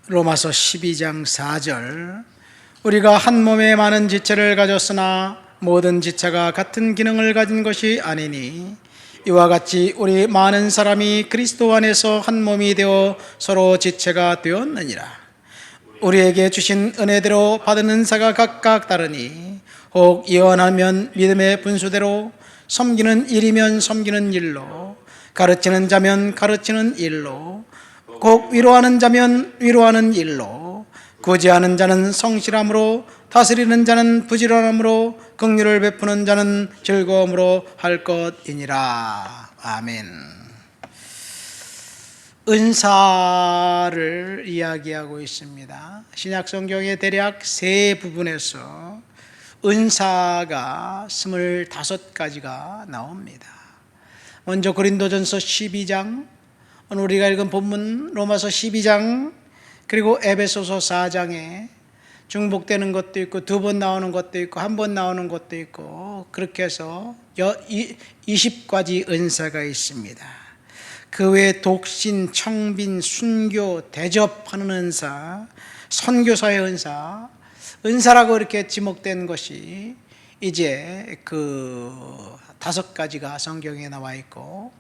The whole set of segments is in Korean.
로마서 12장 4절, 우리가 한 몸에 많은 지체를 가졌으나 모든 지체가 같은 기능을 가진 것이 아니니 이와 같이 우리 많은 사람이 그리스도 안에서 한 몸이 되어 서로 지체가 되었느니라. 우리에게 주신 은혜대로 받은 은사가 각각 다르니 혹 예언하면 믿음의 분수대로, 섬기는 일이면 섬기는 일로, 가르치는 자면 가르치는 일로, 꼭 위로하는 자면 위로하는 일로, 구제하는 자는 성실함으로, 다스리는 자는 부지런함으로, 긍휼을 베푸는 자는 즐거움으로 할 것이니라. 아멘. 은사를 이야기하고 있습니다. 신약 성경의 대략 세 부분에서 은사가 25가지가 나옵니다. 먼저 고린도전서 12장, 오늘 우리가 읽은 본문 로마서 12장, 그리고 에베소서 4장에 중복되는 것도 있고 두 번 나오는 것도 있고 한 번 나오는 것도 있고, 그렇게 해서 20가지 은사가 있습니다. 그 외에 독신, 청빈, 순교, 대접하는 은사, 선교사의 은사, 은사라고 이렇게 지목된 것이 이제 그 5가지가 성경에 나와 있고,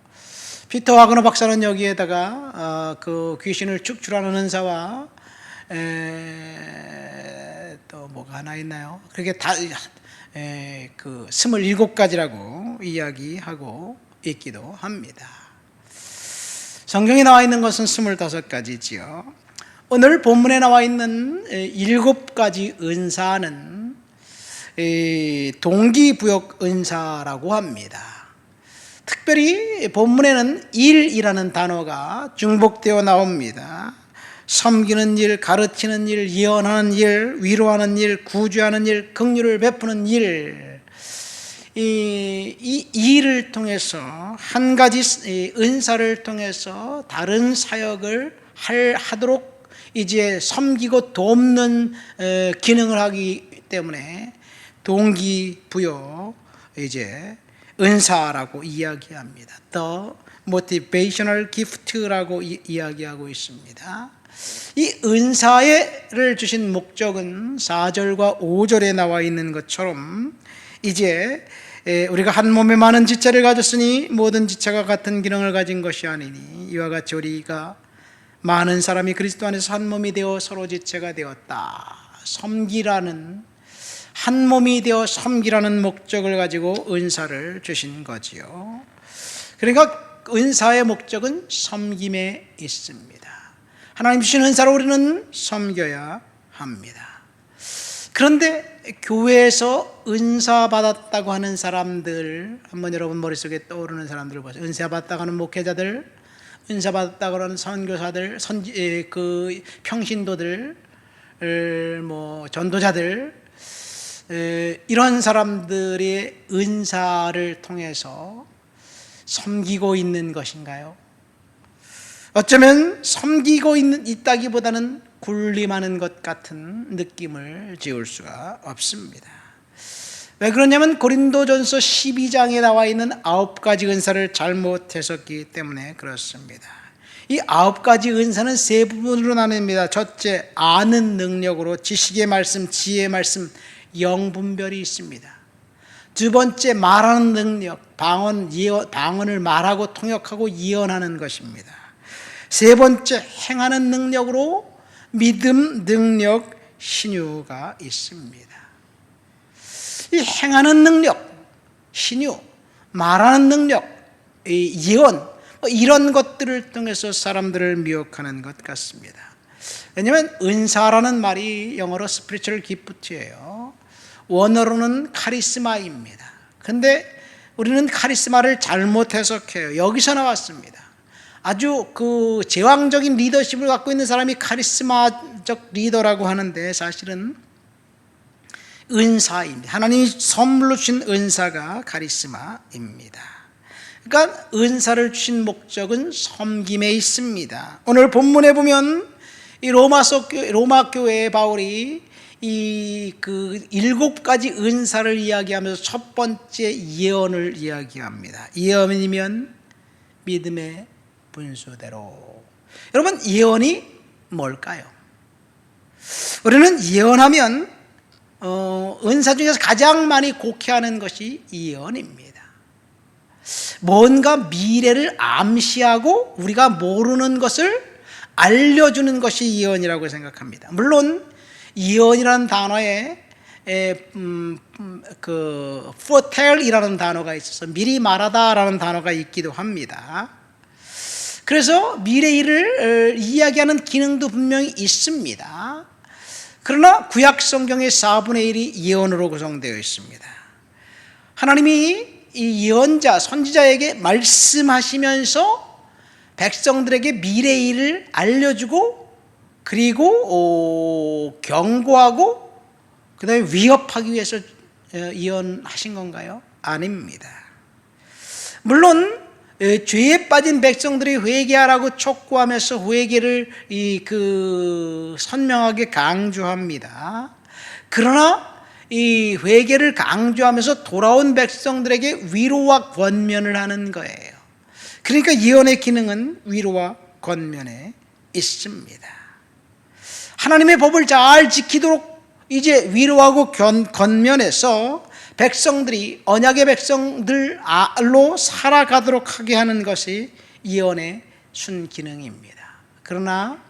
피터 와그너 박사는 여기에다가 그 귀신을 축출하는 은사와 또 뭐가 하나 있나요? 그렇게 다 그 27가지라고 이야기하고 있기도 합니다. 성경에 나와 있는 것은 25가지지요. 오늘 본문에 나와 있는 7가지 은사는 동기부역 은사라고 합니다. 특별히 본문에는 일이라는 단어가 중복되어 나옵니다. 섬기는 일, 가르치는 일, 예언하는 일, 위로하는 일, 구제하는 일, 긍휼을 베푸는 일, 이 일을 통해서 한 가지 은사를 통해서 다른 사역을 하도록 이제 섬기고 돕는 기능을 하기 때문에 동기부여 이제 은사라고 이야기합니다. The motivational gift라고 이야기하고 있습니다. 이 은사를 주신 목적은 4절과 5절에 나와 있는 것처럼 이제 우리가 한 몸에 많은 지체를 가졌으니 모든 지체가 같은 기능을 가진 것이 아니니 이와 같이 우리가 많은 사람이 그리스도 안에서 한 몸이 되어 서로 지체가 되었다. 섬기라는, 한 몸이 되어 섬기라는 목적을 가지고 은사를 주신 거지요. 그러니까 은사의 목적은 섬김에 있습니다. 하나님 주신 은사로 우리는 섬겨야 합니다. 그런데 교회에서 은사 받았다고 하는 사람들, 한번 여러분 머릿속에 떠오르는 사람들을 보세요. 은사 받았다고 하는 목회자들, 은사 받았다고 하는 선교사들, 그 평신도들, 뭐 전도자들, 이런 사람들의 은사를 통해서 섬기고 있는 것인가요? 어쩌면 섬기고 있다기보다는 군림하는 것 같은 느낌을 지울 수가 없습니다. 왜 그러냐면 고린도전서 12장에 나와 있는 9가지 은사를 잘못 해석했기 때문에 그렇습니다. 이 9가지 은사는 세 부분으로 나뉩니다. 첫째, 아는 능력으로 지식의 말씀, 지혜의 말씀, 영분별이 있습니다. 두 번째, 말하는 능력, 방언을 말하고 통역하고 예언하는 것입니다. 세 번째, 행하는 능력으로 믿음, 능력, 신유가 있습니다. 이 행하는 능력, 신유, 말하는 능력, 예언, 이런 것들을 통해서 사람들을 미혹하는 것 같습니다. 왜냐하면 은사라는 말이 영어로 spiritual gift예요. 원어로는 카리스마입니다. 근데 우리는 카리스마를 잘못 해석해요. 여기서 나왔습니다. 아주 그 제왕적인 리더십을 갖고 있는 사람이 카리스마적 리더라고 하는데 사실은 은사입니다. 하나님이 선물로 주신 은사가 카리스마입니다. 그러니까 은사를 주신 목적은 섬김에 있습니다. 오늘 본문에 보면 이 로마 교회의 바울이 이 그 7가지 은사를 이야기하면서 첫 번째 예언을 이야기합니다. 예언이면 믿음의 분수대로. 여러분, 예언이 뭘까요? 우리는 예언하면 은사 중에서 가장 많이 곡해하는 것이 예언입니다. 뭔가 미래를 암시하고 우리가 모르는 것을 알려주는 것이 예언이라고 생각합니다. 물론 예언이라는 단어에 foretell이라는 단어가 있어서 미리 말하다라는 단어가 있기도 합니다. 그래서 미래 일을 이야기하는 기능도 분명히 있습니다. 그러나 구약 성경의 4분의 1이 예언으로 구성되어 있습니다. 하나님이 이 예언자, 선지자에게 말씀하시면서 백성들에게 미래 일을 알려주고 그리고 경고하고 그 다음에 위협하기 위해서 예언하신 건가요? 아닙니다. 물론 죄에 빠진 백성들이 회개하라고 촉구하면서 회개를 선명하게 강조합니다. 그러나 이 회개를 강조하면서 돌아온 백성들에게 위로와 권면을 하는 거예요. 그러니까 예언의 기능은 위로와 권면에 있습니다. 하나님의 법을 잘 지키도록 이제 위로하고 권면해서 백성들이 언약의 백성들로 살아가도록 하게 하는 것이 예언의 순기능입니다. 그러나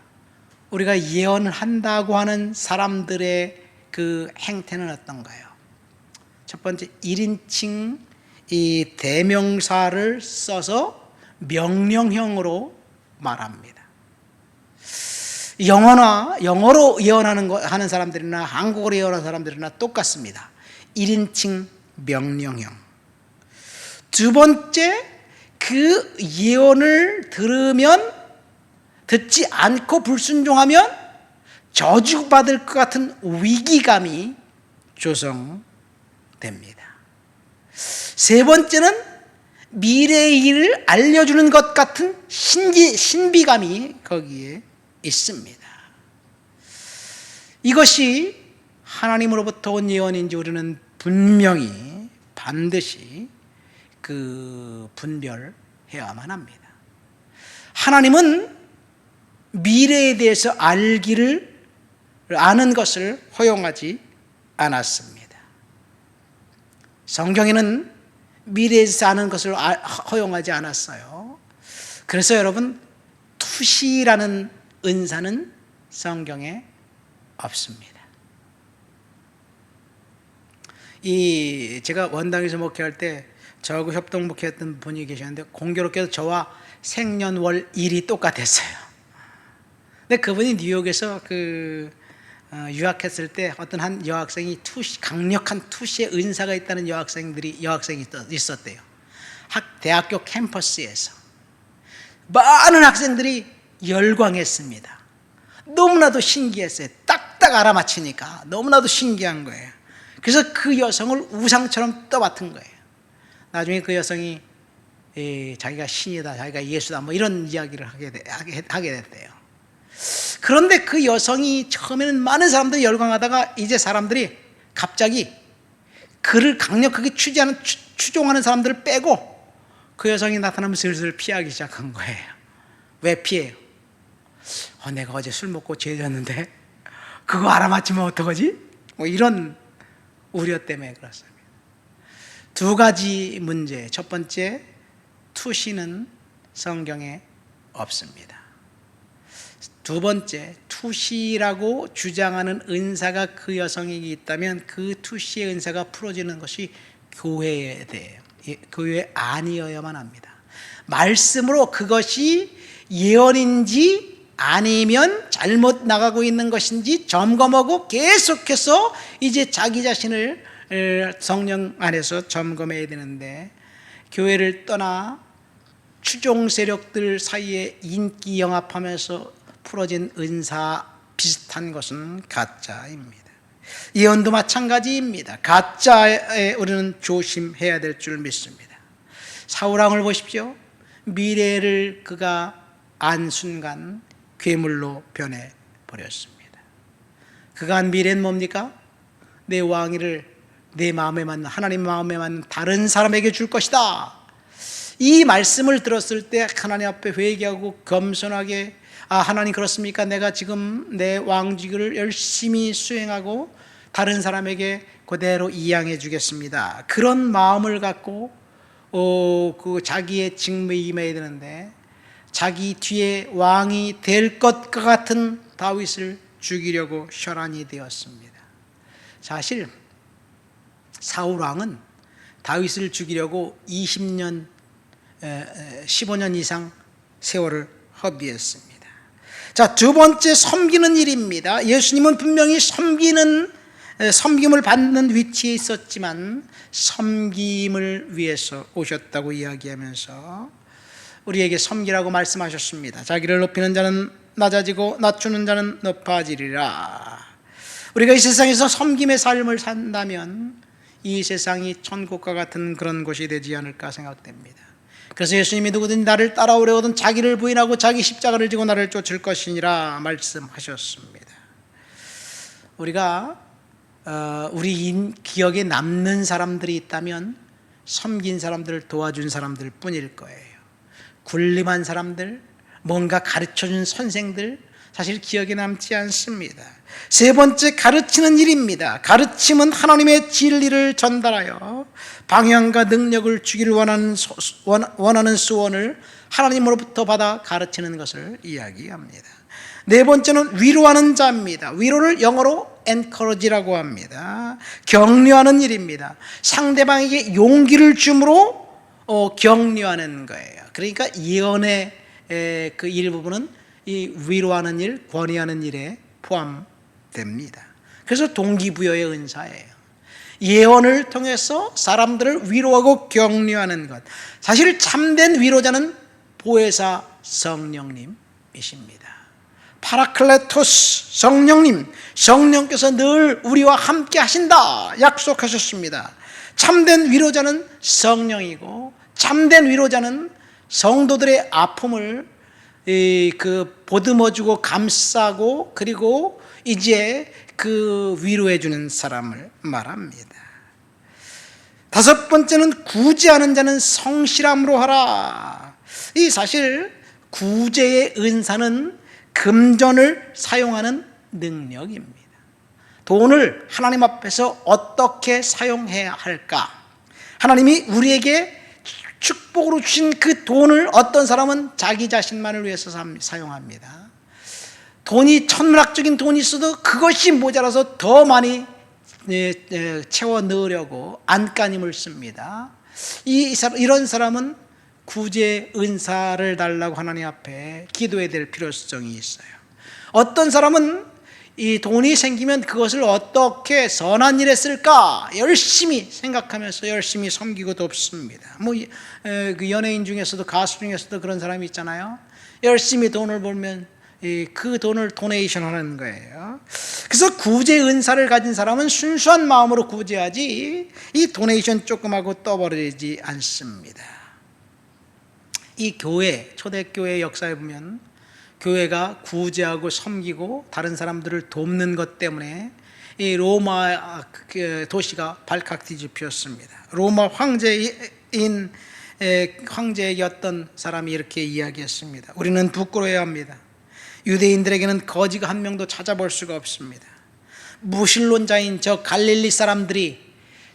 우리가 예언을 한다고 하는 사람들의 그 행태는 어떤가요? 첫 번째, 1인칭 이 대명사를 써서 명령형으로 말합니다. 영어로 예언하는 사람들이나 한국어로 예언하는 사람들이나 똑같습니다. 1인칭 명령형. 두 번째, 그 예언을 듣지 않고 불순종하면 저주받을 것 같은 위기감이 조성됩니다. 세 번째는 미래의 일을 알려주는 것 같은 신비감이 거기에 있습니다. 이것이 하나님으로부터 온 예언인지 우리는 분명히 반드시 분별해야만 합니다. 하나님은 미래에 대해서 아는 것을 허용하지 않았습니다. 성경에는 미래에서 아는 것을 허용하지 않았어요. 그래서 여러분, 투시라는 은사는 성경에 없습니다. 제가 원당에서 목회할 때 저하고 협동 목회했던 분이 계셨는데 공교롭게도 저와 생년월일이 똑같았어요. 근데 그분이 뉴욕에서 유학했을 때 어떤 한 여학생이 강력한 투시의 은사가 있다는 여학생이 있었대요. 대학교 캠퍼스에서 많은 학생들이 열광했습니다. 너무나도 신기했어요. 딱딱 알아맞히니까 너무나도 신기한 거예요. 그래서 그 여성을 우상처럼 떠맡은 거예요. 나중에 그 여성이 자기가 신이다, 자기가 예수다, 뭐 이런 이야기를 하게 됐대요. 그런데 그 여성이 처음에는 많은 사람들이 열광하다가 이제 사람들이 갑자기 그를 강력하게 추종하는 사람들을 빼고 그 여성이 나타나면 슬슬 피하기 시작한 거예요. 왜 피해요? 내가 어제 술 먹고 죄졌는데 그거 알아맞히면 어떡하지? 뭐 이런 우려 때문에 그렇습니다. 두 가지 문제. 첫 번째, 투시는 성경에 없습니다. 두 번째, 투시라고 주장하는 은사가 그 여성에게 있다면 그 투시의 은사가 풀어지는 것이 교회에 대해요. 교회 아니어야만 합니다. 말씀으로 그것이 예언인지 아니면 잘못 나가고 있는 것인지 점검하고 계속해서 이제 자기 자신을 성령 안에서 점검해야 되는데, 교회를 떠나 추종 세력들 사이에 인기 영합하면서 풀어진 은사 비슷한 것은 가짜입니다. 예언도 마찬가지입니다. 가짜에 우리는 조심해야 될 줄 믿습니다. 사울왕을 보십시오. 미래를 그가 안 순간 괴물로 변해버렸습니다. 그가 한 미래는 뭡니까? 내 왕위를 내 마음에 맞는, 하나님 마음에 맞는 다른 사람에게 줄 것이다. 이 말씀을 들었을 때 하나님 앞에 회개하고 겸손하게 하나님 그렇습니까? 내가 지금 내 왕직을 열심히 수행하고 다른 사람에게 그대로 이양해 주겠습니다. 그런 마음을 갖고 그 자기의 직무에 임해야 되는데 자기 뒤에 왕이 될 것 같은 다윗을 죽이려고 혈안이 되었습니다. 사실 사울 왕은 다윗을 죽이려고 20년 15년 이상 세월을 허비했습니다. 자, 두 번째 섬기는 일입니다. 예수님은 분명히 섬김을 받는 위치에 있었지만 섬김을 위해서 오셨다고 이야기하면서 우리에게 섬기라고 말씀하셨습니다. 자기를 높이는 자는 낮아지고 낮추는 자는 높아지리라. 우리가 이 세상에서 섬김의 삶을 산다면 이 세상이 천국과 같은 그런 곳이 되지 않을까 생각됩니다. 그래서 예수님이 누구든지 나를 따라오려거든 자기를 부인하고 자기 십자가를 지고 나를 쫓을 것이니라 말씀하셨습니다. 우리가 우리 기억에 남는 사람들이 있다면 섬긴 사람들을 도와준 사람들 뿐일 거예요. 군림한 사람들, 뭔가 가르쳐준 선생들, 사실 기억에 남지 않습니다. 세 번째, 가르치는 일입니다. 가르침은 하나님의 진리를 전달하여 방향과 능력을 주기를 원하는 소원을 하나님으로부터 받아 가르치는 것을 이야기합니다. 네 번째는 위로하는 자입니다. 위로를 영어로 encourage라고 합니다. 격려하는 일입니다. 상대방에게 용기를 줌으로 격려하는 거예요. 그러니까 예언의 그 일부분은 이 위로하는 일, 권위하는 일에 포함됩니다. 그래서 동기부여의 은사예요. 예언을 통해서 사람들을 위로하고 격려하는 것. 사실 참된 위로자는 보혜사 성령님이십니다. 파라클레토스 성령께서 늘 우리와 함께 하신다 약속하셨습니다. 참된 위로자는 성령이고 참된 위로자는 성도들의 아픔을 보듬어주고 감싸고 그리고 이제 그 위로해주는 사람을 말합니다. 다섯 번째는 구제하는 자는 성실함으로 하라. 이 사실 구제의 은사는 금전을 사용하는 능력입니다. 돈을 하나님 앞에서 어떻게 사용해야 할까? 하나님이 우리에게 축복으로 주신 그 돈을 어떤 사람은 자기 자신만을 위해서 사용합니다. 돈이 천문학적인 돈이 있어도 그것이 모자라서 더 많이 채워 넣으려고 안간힘을 씁니다. 이런 사람은 구제 은사를 달라고 하나님 앞에 기도해야 될 필요성이 있어요. 어떤 사람은 이 돈이 생기면 그것을 어떻게 선한 일에 쓸까 열심히 생각하면서 열심히 섬기고 돕습니다. 그 연예인 중에서도 가수 중에서도 그런 사람이 있잖아요. 열심히 돈을 벌면 그 돈을 도네이션 하는 거예요. 그래서 구제 은사를 가진 사람은 순수한 마음으로 구제하지 이 도네이션 조금하고 떠버리지 않습니다. 이 초대교회 역사에 보면 교회가 구제하고 섬기고 다른 사람들을 돕는 것 때문에 이 로마 도시가 발칵 뒤집혔습니다. 로마 황제인 황제에게 어떤 사람이 이렇게 이야기했습니다. 우리는 부끄러워야 합니다. 유대인들에게는 거지가 한 명도 찾아볼 수가 없습니다. 무신론자인 저 갈릴리 사람들이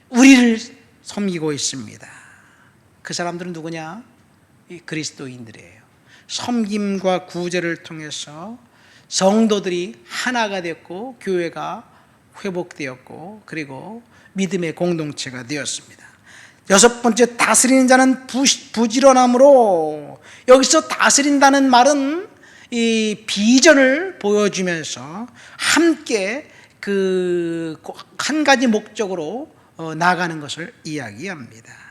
우리를 섬기고 있습니다. 그 사람들은 누구냐? 이 그리스도인들이에요. 섬김과 구제를 통해서 성도들이 하나가 됐고 교회가 회복되었고 그리고 믿음의 공동체가 되었습니다. 여섯 번째, 다스리는 자는 부지런함으로. 여기서 다스린다는 말은 이 비전을 보여주면서 함께 그 한 가지 목적으로 나가는 것을 이야기합니다.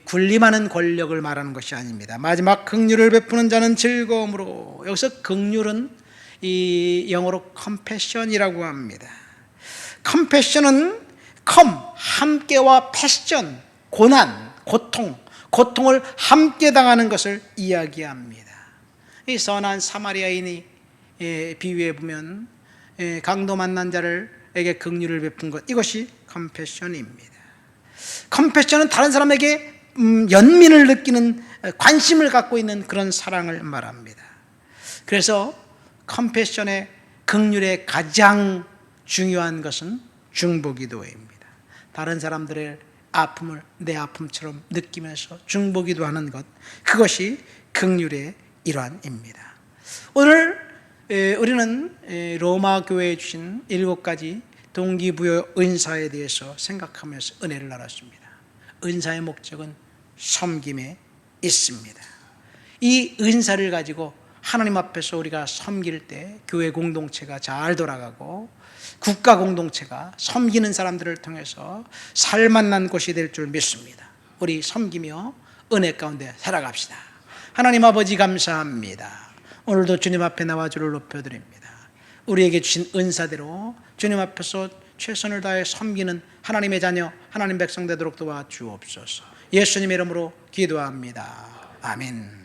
군림하는 권력을 말하는 것이 아닙니다. 마지막, 긍휼을 베푸는 자는 즐거움으로. 여기서 긍휼은 이 영어로 compassion이라고 합니다. compassion은 함께와 passion, 고난, 고통을 함께 당하는 것을 이야기합니다. 이 선한 사마리아인이 비유해 보면 강도 만난 자에게 긍휼을 베푼 것, 이것이 compassion입니다. 컴패션은 다른 사람에게 연민을 느끼는 관심을 갖고 있는 그런 사랑을 말합니다. 그래서 컴패션의 긍휼의 가장 중요한 것은 중보기도입니다. 다른 사람들의 아픔을 내 아픔처럼 느끼면서 중보기도하는 것, 그것이 긍휼의 일환입니다. 오늘 우리는 로마 교회에 주신 7가지 동기부여 은사에 대해서 생각하면서 은혜를 나눴습니다. 은사의 목적은 섬김에 있습니다. 이 은사를 가지고 하나님 앞에서 우리가 섬길 때 교회 공동체가 잘 돌아가고 국가 공동체가 섬기는 사람들을 통해서 살만난 곳이 될 줄 믿습니다. 우리 섬기며 은혜 가운데 살아갑시다. 하나님 아버지 감사합니다. 오늘도 주님 앞에 나와 주를 높여드립니다. 우리에게 주신 은사대로 주님 앞에서 최선을 다해 섬기는 하나님의 자녀, 하나님 백성 되도록 도와주옵소서. 예수님의 이름으로 기도합니다. 아멘.